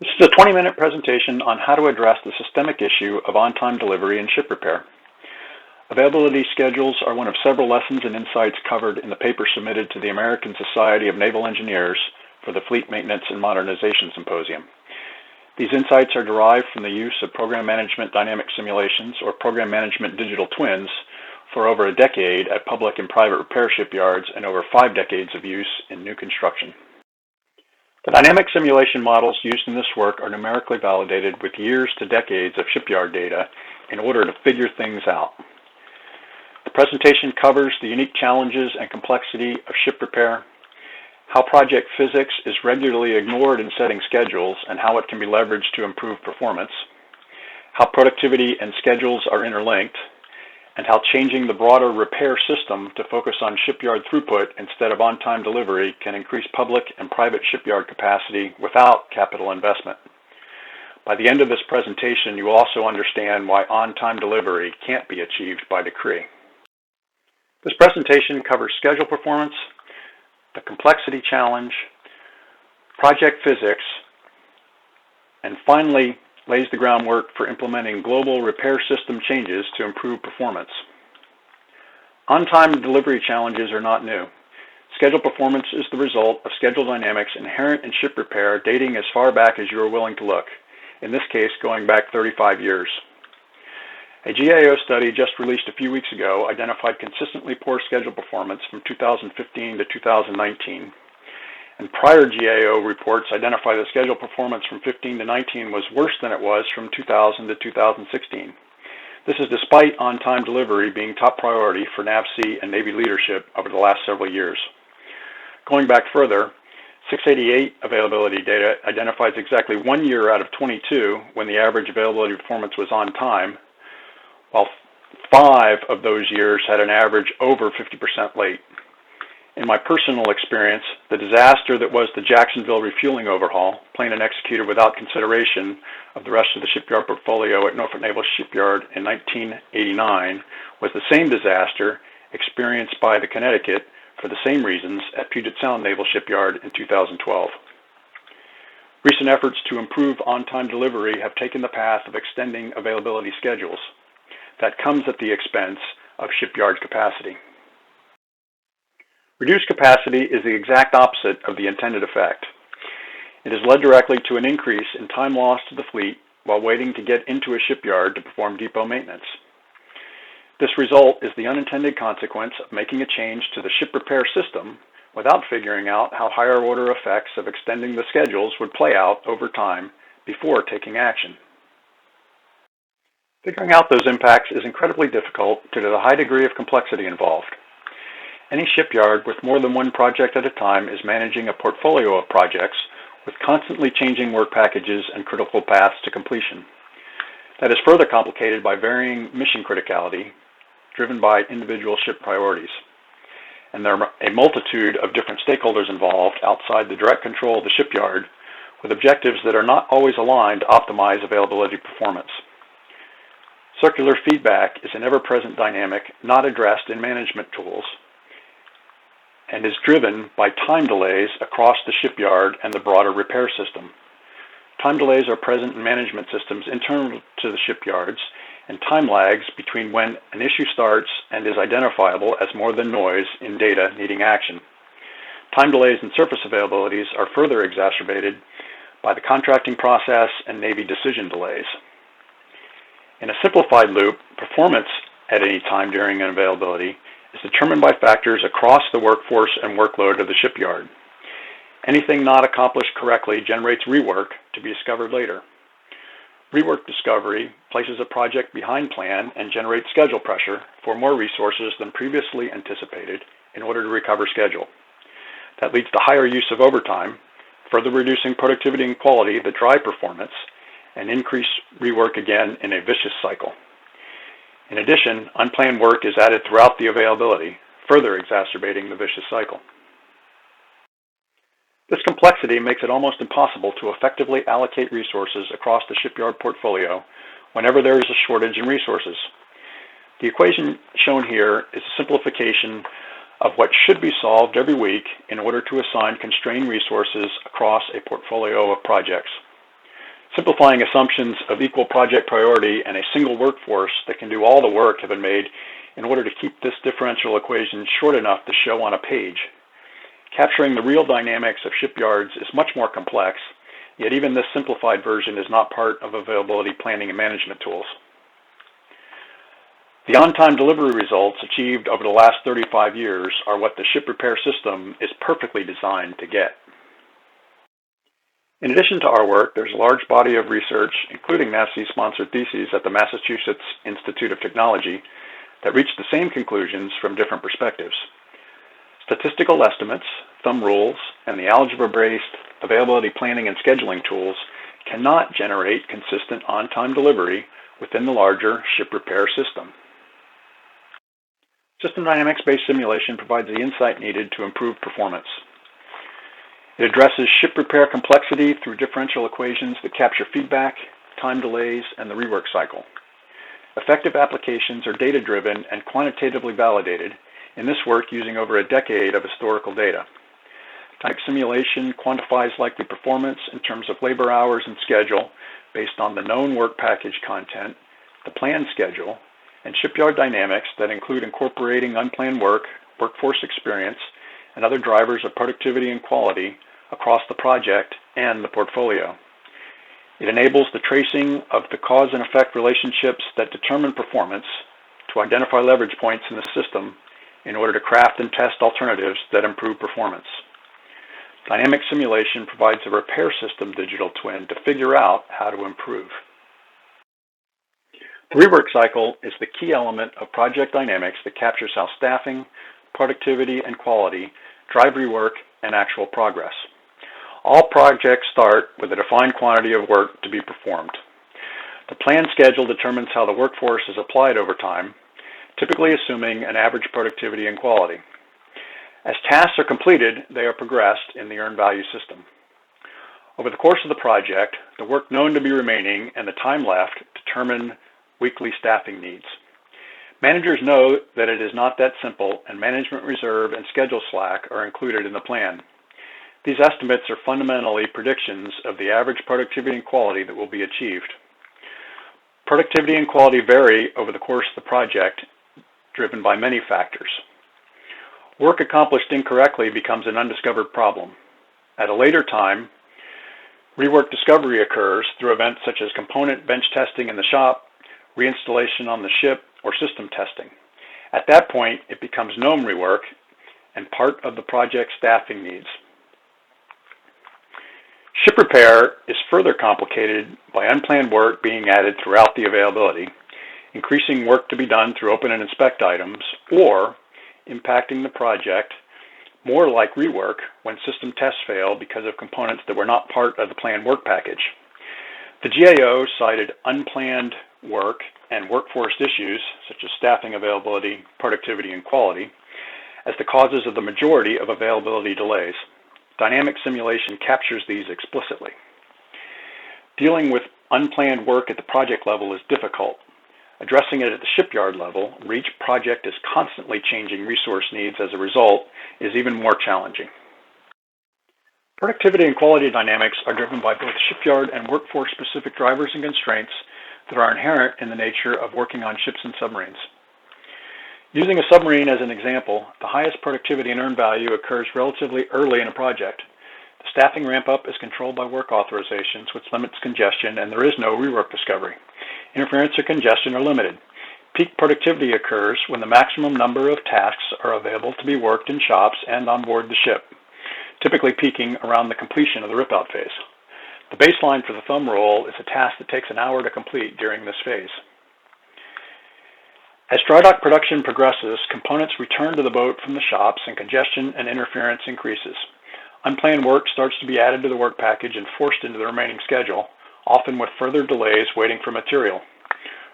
This is a 20-minute presentation on how to address the systemic issue of on-time delivery in ship repair. Availability schedules are one of several lessons and insights covered in the paper submitted to the American Society of Naval Engineers for the Fleet Maintenance and Modernization Symposium. These insights are derived from the use of program management dynamic simulations or program management digital twins for over a decade at public and private repair shipyards and over 5 decades of use in new construction. The dynamic simulation models used in this work are numerically validated with years to decades of shipyard data in order to figure things out. The presentation covers the unique challenges and complexity of ship repair, how project physics is regularly ignored in setting schedules and how it can be leveraged to improve performance, how productivity and schedules are interlinked, and how changing the broader repair system to focus on shipyard throughput instead of on-time delivery can increase public and private shipyard capacity without capital investment. By the end of this presentation, you will also understand why on-time delivery can't be achieved by decree. This presentation covers schedule performance, the complexity challenge, project physics, and finally lays the groundwork for implementing global repair system changes to improve performance. On-time delivery challenges are not new. Schedule performance is the result of schedule dynamics inherent in ship repair dating as far back as you are willing to look, in this case going back 35 years. A GAO study just released a few weeks ago identified consistently poor schedule performance from 2015 to 2019. And prior GAO reports identify that schedule performance from 15 to 19 was worse than it was from 2000 to 2016. This is despite on-time delivery being top priority for NAVSEA and Navy leadership over the last several years. Going back further, 688 availability data identifies exactly 1 year out of 22 when the average availability performance was on time, while 5 of those years had an average over 50% late. In my personal experience, the disaster that was the Jacksonville refueling overhaul, planned and executed without consideration of the rest of the shipyard portfolio at Norfolk Naval Shipyard in 1989, was the same disaster experienced by the Connecticut for the same reasons at Puget Sound Naval Shipyard in 2012. Recent efforts to improve on-time delivery have taken the path of extending availability schedules. That comes at the expense of shipyard capacity. Reduced capacity is the exact opposite of the intended effect. It has led directly to an increase in time lost to the fleet while waiting to get into a shipyard to perform depot maintenance. This result is the unintended consequence of making a change to the ship repair system without figuring out how higher order effects of extending the schedules would play out over time before taking action. Figuring out those impacts is incredibly difficult due to the high degree of complexity involved. Any shipyard with more than one project at a time is managing a portfolio of projects with constantly changing work packages and critical paths to completion. That is further complicated by varying mission criticality driven by individual ship priorities. And there are a multitude of different stakeholders involved outside the direct control of the shipyard with objectives that are not always aligned to optimize availability performance. Circular feedback is an ever-present dynamic not addressed in management tools and is driven by time delays across the shipyard and the broader repair system. Time delays are present in management systems internal to the shipyards and time lags between when an issue starts and is identifiable as more than noise in data needing action. Time delays in surface availabilities are further exacerbated by the contracting process and Navy decision delays. In a simplified loop, performance at any time during an availability is determined by factors across the workforce and workload of the shipyard. Anything not accomplished correctly generates rework to be discovered later. Rework discovery places a project behind plan and generates schedule pressure for more resources than previously anticipated in order to recover schedule. That leads to higher use of overtime, further reducing productivity and quality that drive performance, and increase rework again in a vicious cycle. In addition, unplanned work is added throughout the availability, further exacerbating the vicious cycle. This complexity makes it almost impossible to effectively allocate resources across the shipyard portfolio whenever there is a shortage in resources. The equation shown here is a simplification of what should be solved every week in order to assign constrained resources across a portfolio of projects. Simplifying assumptions of equal project priority and a single workforce that can do all the work have been made in order to keep this differential equation short enough to show on a page. Capturing the real dynamics of shipyards is much more complex, yet even this simplified version is not part of availability planning and management tools. The on-time delivery results achieved over the last 35 years are what the ship repair system is perfectly designed to get. In addition to our work, there's a large body of research, including NAVSEA-sponsored theses at the Massachusetts Institute of Technology, that reach the same conclusions from different perspectives. Statistical estimates, thumb rules, and the algebra-based availability planning and scheduling tools cannot generate consistent on-time delivery within the larger ship repair system. System dynamics-based simulation provides the insight needed to improve performance. It addresses ship repair complexity through differential equations that capture feedback, time delays, and the rework cycle. Effective applications are data-driven and quantitatively validated, in this work using over a decade of historical data. Type simulation quantifies likely performance in terms of labor hours and schedule based on the known work package content, the planned schedule, and shipyard dynamics that include incorporating unplanned work, workforce experience, and other drivers of productivity and quality across the project and the portfolio. It enables the tracing of the cause and effect relationships that determine performance to identify leverage points in the system in order to craft and test alternatives that improve performance. Dynamic simulation provides a repair system digital twin to figure out how to improve. The rework cycle is the key element of project dynamics that captures how staffing, productivity, and quality drive rework and actual progress. All projects start with a defined quantity of work to be performed. The planned schedule determines how the workforce is applied over time, typically assuming an average productivity and quality. As tasks are completed, they are progressed in the earned value system. Over the course of the project, the work known to be remaining and the time left determine weekly staffing needs. Managers know that it is not that simple, and management reserve and schedule slack are included in the plan. These estimates are fundamentally predictions of the average productivity and quality that will be achieved. Productivity and quality vary over the course of the project, driven by many factors. Work accomplished incorrectly becomes an undiscovered problem. At a later time, rework discovery occurs through events such as component bench testing in the shop, reinstallation on the ship, or system testing. At that point, it becomes known rework and part of the project staffing needs. Ship repair is further complicated by unplanned work being added throughout the availability, increasing work to be done through open and inspect items, or impacting the project more like rework when system tests fail because of components that were not part of the planned work package. The GAO cited unplanned work and workforce issues, such as staffing availability, productivity, and quality, as the causes of the majority of availability delays. Dynamic simulation captures these explicitly. Dealing with unplanned work at the project level is difficult. Addressing it at the shipyard level, where each project is constantly changing resource needs as a result, is even more challenging. Productivity and quality dynamics are driven by both shipyard and workforce-specific drivers and constraints that are inherent in the nature of working on ships and submarines. Using a submarine as an example, the highest productivity and earned value occurs relatively early in a project. The staffing ramp-up is controlled by work authorizations, which limits congestion, and there is no rework discovery. Interference or congestion are limited. Peak productivity occurs when the maximum number of tasks are available to be worked in shops and on board the ship, typically peaking around the completion of the rip-out phase. The baseline for the thumb rule is a task that takes an hour to complete during this phase. As dry dock production progresses, components return to the boat from the shops and congestion and interference increases. Unplanned work starts to be added to the work package and forced into the remaining schedule, often with further delays waiting for material.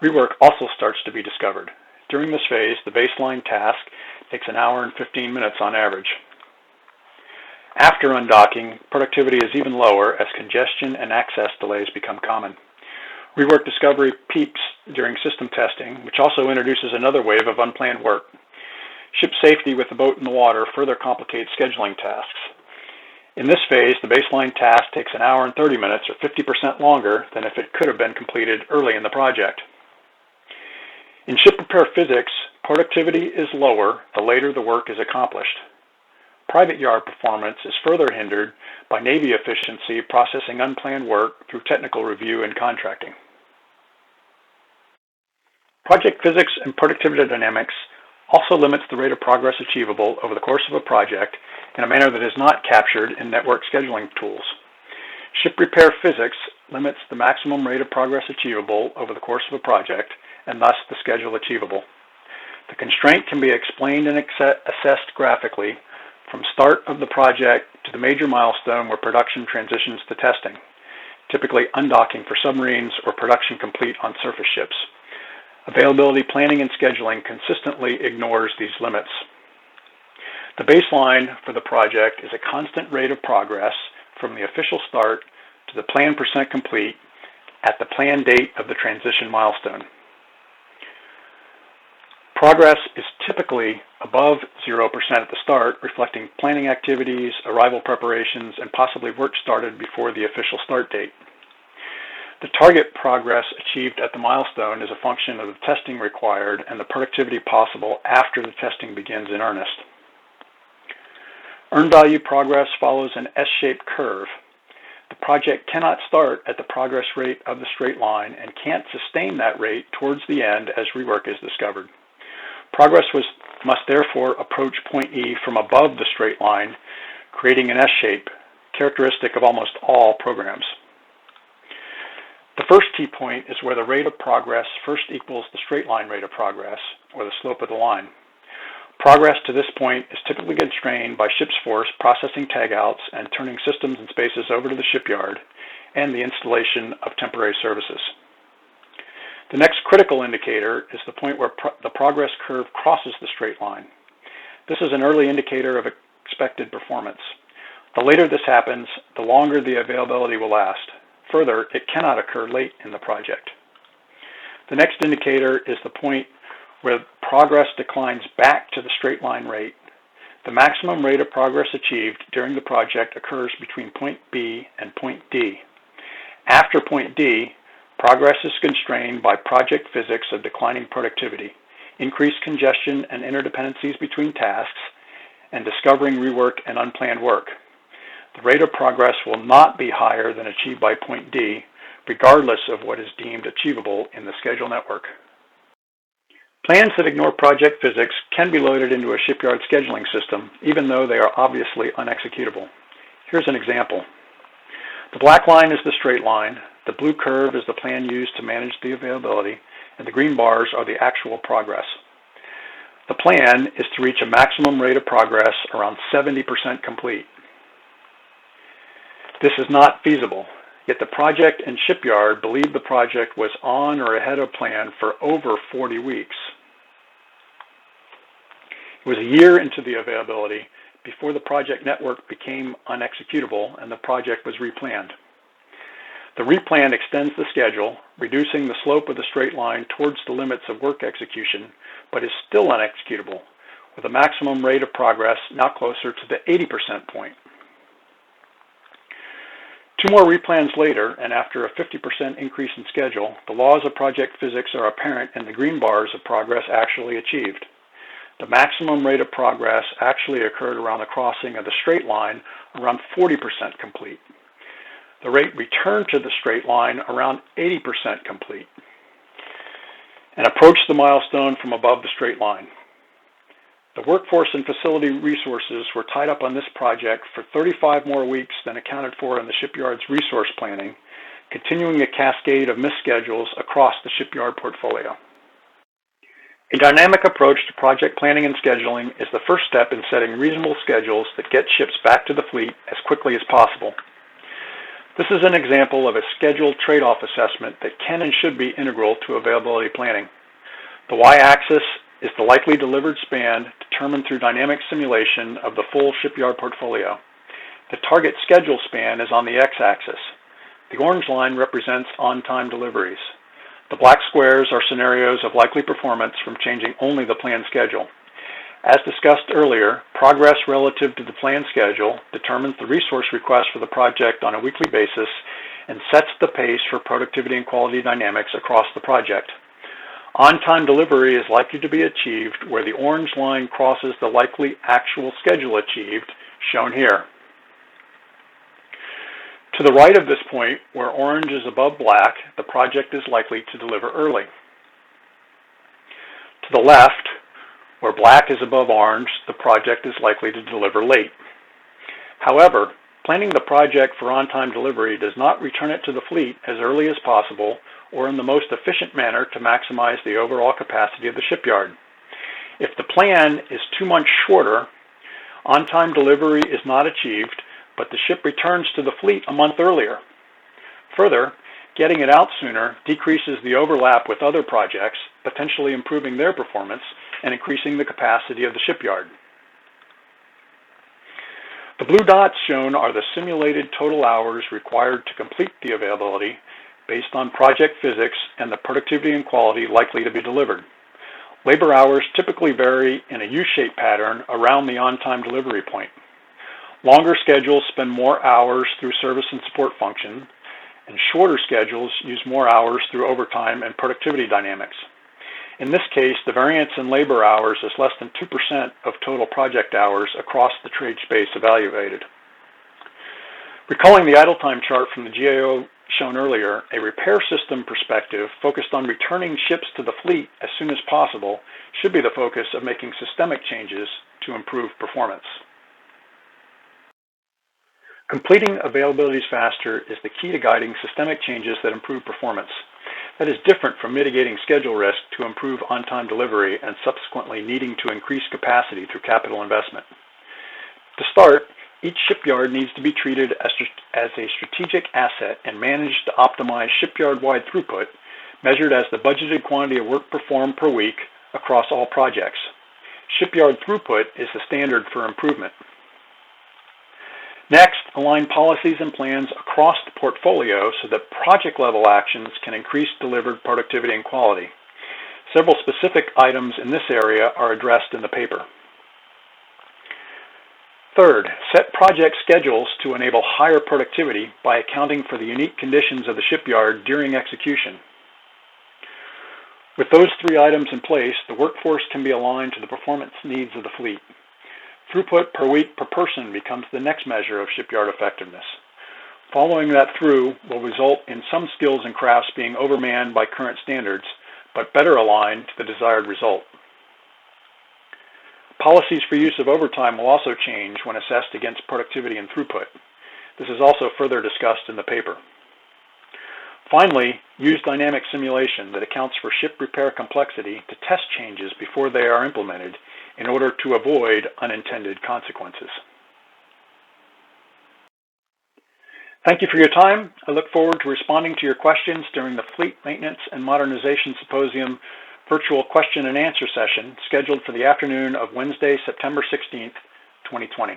Rework also starts to be discovered. During this phase, the baseline task takes an hour and 15 minutes on average. After undocking, productivity is even lower as congestion and access delays become common. Rework discovery peaks during system testing, which also introduces another wave of unplanned work. Ship safety with the boat in the water further complicates scheduling tasks. In this phase, the baseline task takes an hour and 30 minutes, or 50% longer than if it could have been completed early in the project. In ship repair physics, productivity is lower the later the work is accomplished. Private yard performance is further hindered by Navy efficiency processing unplanned work through technical review and contracting. Project physics and productivity dynamics also limits the rate of progress achievable over the course of a project in a manner that is not captured in network scheduling tools. Ship repair physics limits the maximum rate of progress achievable over the course of a project, and thus the schedule achievable. The constraint can be explained and assessed graphically from start of the project to the major milestone where production transitions to testing, typically undocking for submarines or production complete on surface ships. Availability planning and scheduling consistently ignores these limits. The baseline for the project is a constant rate of progress from the official start to the planned percent complete at the planned date of the transition milestone. Progress is typically above 0% at the start, reflecting planning activities, arrival preparations, and possibly work started before the official start date. The target progress achieved at the milestone is a function of the testing required and the productivity possible after the testing begins in earnest. Earned value progress follows an S-shaped curve. The project cannot start at the progress rate of the straight line and can't sustain that rate towards the end as rework is discovered. Progress must therefore approach point E from above the straight line, creating an S-shape, characteristic of almost all programs. The first key point is where the rate of progress first equals the straight line rate of progress, or the slope of the line. Progress to this point is typically constrained by ship's force processing tagouts and turning systems and spaces over to the shipyard, and the installation of temporary services. The next critical indicator is the point where the progress curve crosses the straight line. This is an early indicator of expected performance. The later this happens, the longer the availability will last. Further, it cannot occur late in the project. The next indicator is the point where progress declines back to the straight line rate. The maximum rate of progress achieved during the project occurs between point B and point D. After point D, progress is constrained by project physics of declining productivity, increased congestion and interdependencies between tasks, and discovering rework and unplanned work. The rate of progress will not be higher than achieved by point D, regardless of what is deemed achievable in the schedule network. Plans that ignore project physics can be loaded into a shipyard scheduling system, even though they are obviously unexecutable. Here's an example. The black line is the straight line, the blue curve is the plan used to manage the availability, and the green bars are the actual progress. The plan is to reach a maximum rate of progress around 70% complete. This is not feasible, yet the project and shipyard believe the project was on or ahead of plan for over 40 weeks. It was a year into the availability before the project network became unexecutable and the project was replanned. The replan extends the schedule, reducing the slope of the straight line towards the limits of work execution, but is still unexecutable, with a maximum rate of progress now closer to the 80% point. 2 more replans later, and after a 50% increase in schedule, the laws of project physics are apparent in the green bars of progress actually achieved. The maximum rate of progress actually occurred around the crossing of the straight line, around 40% complete. The rate returned to the straight line around 80% complete, and approached the milestone from above the straight line. The workforce and facility resources were tied up on this project for 35 more weeks than accounted for in the shipyard's resource planning, continuing a cascade of missed schedules across the shipyard portfolio. A dynamic approach to project planning and scheduling is the first step in setting reasonable schedules that get ships back to the fleet as quickly as possible. This is an example of a schedule trade-off assessment that can and should be integral to availability planning. The y-axis is the likely delivered span determined through dynamic simulation of the full shipyard portfolio. The target schedule span is on the x-axis. The orange line represents on-time deliveries. The black squares are scenarios of likely performance from changing only the planned schedule. As discussed earlier, progress relative to the planned schedule determines the resource request for the project on a weekly basis and sets the pace for productivity and quality dynamics across the project. On-time delivery is likely to be achieved where the orange line crosses the likely actual schedule achieved, shown here. To the right of this point, where orange is above black, the project is likely to deliver early. To the left, where black is above orange, the project is likely to deliver late. However, planning the project for on-time delivery does not return it to the fleet as early as possible or in the most efficient manner to maximize the overall capacity of the shipyard. If the plan is 2 months shorter, on-time delivery is not achieved, but the ship returns to the fleet a month earlier. Further, getting it out sooner decreases the overlap with other projects, potentially improving their performance and increasing the capacity of the shipyard. The blue dots shown are the simulated total hours required to complete the availability based on project physics and the productivity and quality likely to be delivered. Labor hours typically vary in a U-shaped pattern around the on-time delivery point. Longer schedules spend more hours through service and support function, and shorter schedules use more hours through overtime and productivity dynamics. In this case, the variance in labor hours is less than 2% of total project hours across the trade space evaluated. Recalling the idle time chart from the GAO shown earlier, a repair system perspective focused on returning ships to the fleet as soon as possible should be the focus of making systemic changes to improve performance. Completing availabilities faster is the key to guiding systemic changes that improve performance. That is different from mitigating schedule risk to improve on-time delivery and subsequently needing to increase capacity through capital investment. To start, each shipyard needs to be treated as a strategic asset and managed to optimize shipyard-wide throughput, measured as the budgeted quantity of work performed per week across all projects. Shipyard throughput is the standard for improvement. Next, align policies and plans across the portfolio so that project-level actions can increase delivered productivity and quality. Several specific items in this area are addressed in the paper. Third, set project schedules to enable higher productivity by accounting for the unique conditions of the shipyard during execution. With those 3 items in place, the workforce can be aligned to the performance needs of the fleet. Throughput per week per person becomes the next measure of shipyard effectiveness. Following that through will result in some skills and crafts being overmanned by current standards, but better aligned to the desired result. Policies for use of overtime will also change when assessed against productivity and throughput. This is also further discussed in the paper. Finally, use dynamic simulation that accounts for ship repair complexity to test changes before they are implemented in order to avoid unintended consequences. Thank you for your time. I look forward to responding to your questions during the Fleet Maintenance and Modernization Symposium virtual question and answer session scheduled for the afternoon of Wednesday, September 16th, 2020.